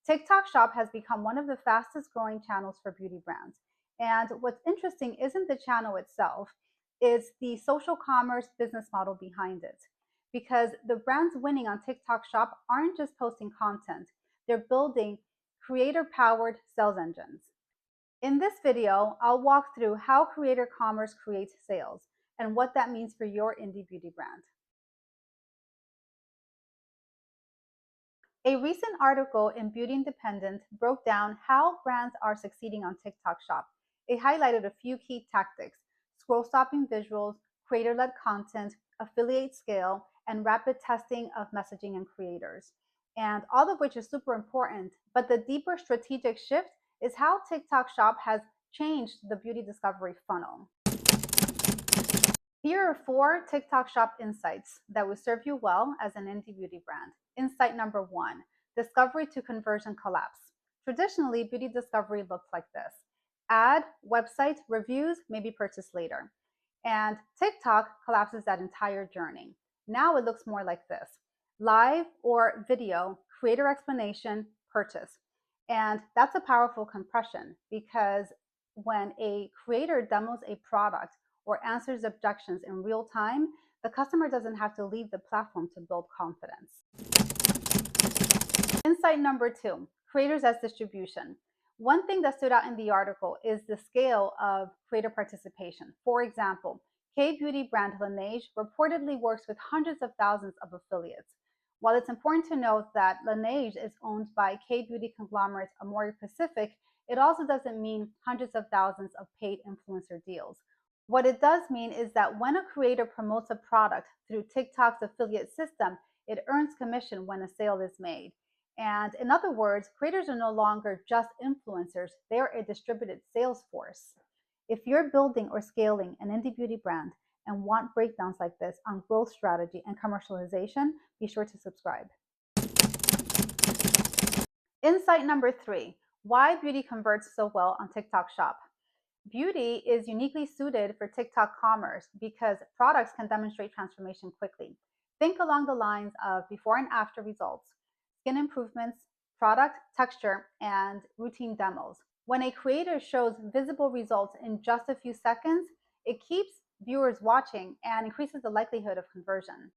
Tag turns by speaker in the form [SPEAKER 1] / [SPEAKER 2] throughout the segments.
[SPEAKER 1] TikTok Shop has become one of the fastest growing channels for beauty brands. And what's interesting isn't the channel itself, it's the social commerce business model behind it. Because the brands winning on TikTok Shop aren't just posting content, they're building creator powered sales engines. In this video, I'll walk through how creator commerce creates sales and what that means for your indie beauty brand. A recent article in Beauty Independent broke down how brands are succeeding on TikTok Shop. It highlighted a few key tactics: scroll-stopping visuals, creator-led content, affiliate scale, and rapid testing of messaging and creators. And all of which is super important, but the deeper strategic shift is how TikTok Shop has changed the beauty discovery funnel. Here are 4 TikTok Shop insights that will serve you well as an indie beauty brand. Insight number 1, discovery to conversion collapse. Traditionally, beauty discovery looked like this: ad, website, reviews, maybe purchase later. And TikTok collapses that entire journey. Now it looks more like this: live or video, creator explanation, purchase. And that's a powerful compression, because when a creator demos a product or answers objections in real time, the customer doesn't have to leave the platform to build confidence. Insight number 2, creators as distribution. One thing that stood out in the article is the scale of creator participation. For example, K-beauty brand Laneige reportedly works with hundreds of thousands of affiliates. While it's important to note that Laneige is owned by K-beauty conglomerate Amore Pacific, it also doesn't mean hundreds of thousands of paid influencer deals. What it does mean is that when a creator promotes a product through TikTok's affiliate system, it earns commission when a sale is made. And in other words, creators are no longer just influencers, they're a distributed sales force. If you're building or scaling an indie beauty brand and want breakdowns like this on growth strategy and commercialization, be sure to subscribe. Insight number 3, why beauty converts so well on TikTok Shop. Beauty is uniquely suited for TikTok commerce because products can demonstrate transformation quickly. Think along the lines of before and after results, skin improvements, product, texture, and routine demos. When a creator shows visible results in just a few seconds, it keeps viewers watching and increases the likelihood of conversion.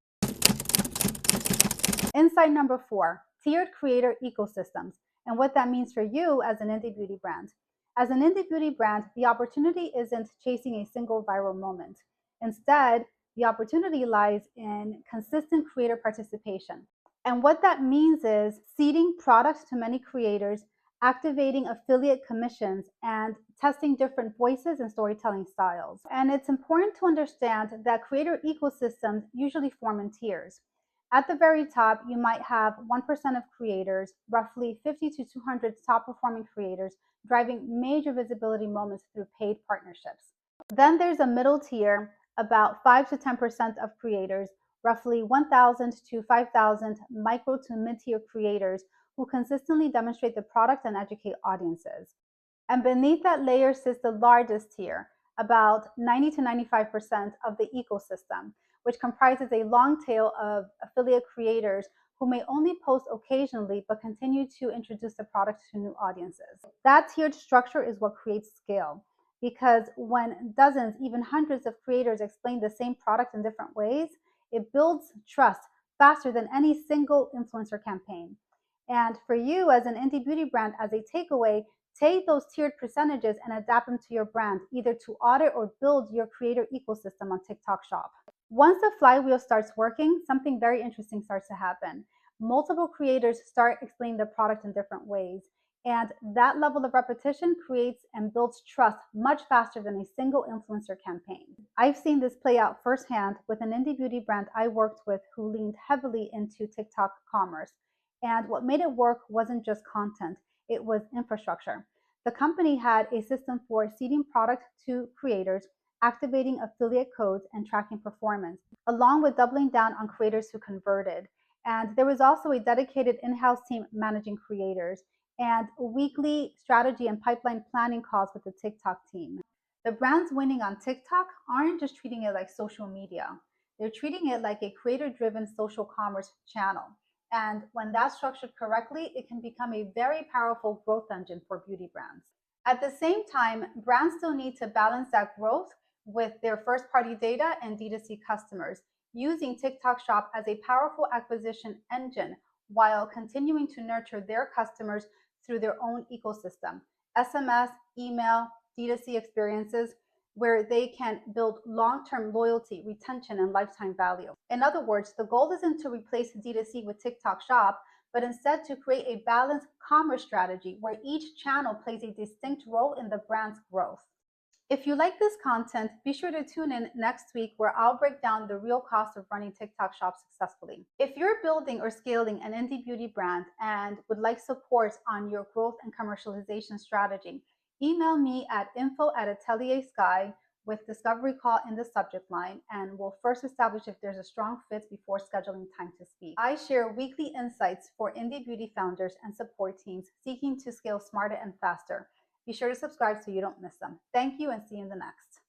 [SPEAKER 1] Insight number 4, tiered creator ecosystems, and what that means for you as an indie beauty brand. As an indie beauty brand, the opportunity isn't chasing a single viral moment. Instead, the opportunity lies in consistent creator participation. And what that means is seeding products to many creators, activating affiliate commissions, and testing different voices and storytelling styles. And it's important to understand that creator ecosystems usually form in tiers. At the very top, you might have 1% of creators, roughly 50 to 200 top performing creators, driving major visibility moments through paid partnerships. Then there's a middle tier, about 5 to 10% of creators, roughly 1,000 to 5,000 micro to mid-tier creators who consistently demonstrate the product and educate audiences. And beneath that layer sits the largest tier, about 90 to 95% of the ecosystem, which comprises a long tail of affiliate creators who may only post occasionally but continue to introduce the product to new audiences. That tiered structure is what creates scale, because when dozens, even hundreds of creators explain the same product in different ways, it builds trust faster than any single influencer campaign. And for you as an indie beauty brand, as a takeaway, take those tiered percentages and adapt them to your brand, either to audit or build your creator ecosystem on TikTok Shop. Once the flywheel starts working, something very interesting starts to happen. Multiple creators start explaining the product in different ways, and that level of repetition creates and builds trust much faster than a single influencer campaign. I've seen this play out firsthand with an indie beauty brand I worked with who leaned heavily into TikTok commerce. And what made it work wasn't just content, it was infrastructure. The company had a system for seeding product to creators, activating affiliate codes, and tracking performance, along with doubling down on creators who converted. And there was also a dedicated in-house team managing creators and weekly strategy and pipeline planning calls with the TikTok team. The brands winning on TikTok aren't just treating it like social media. They're treating it like a creator-driven social commerce channel. And when that's structured correctly, it can become a very powerful growth engine for beauty brands. At the same time, brands still need to balance that growth with their first party data and D2C customers, using TikTok Shop as a powerful acquisition engine while continuing to nurture their customers through their own ecosystem, SMS, email, D2C experiences, where they can build long-term loyalty, retention, and lifetime value. In other words, the goal isn't to replace D2C with TikTok Shop, but instead to create a balanced commerce strategy where each channel plays a distinct role in the brand's growth. If you like this content, be sure to tune in next week where I'll break down the real cost of running TikTok Shop successfully. If you're building or scaling an indie beauty brand and would like support on your growth and commercialization strategy, email me at info@AtelierSky with discovery call in the subject line, and we'll first establish if there's a strong fit before scheduling time to speak. I share weekly insights for indie beauty founders and support teams seeking to scale smarter and faster. Be sure to subscribe so you don't miss them. Thank you and see you in the next.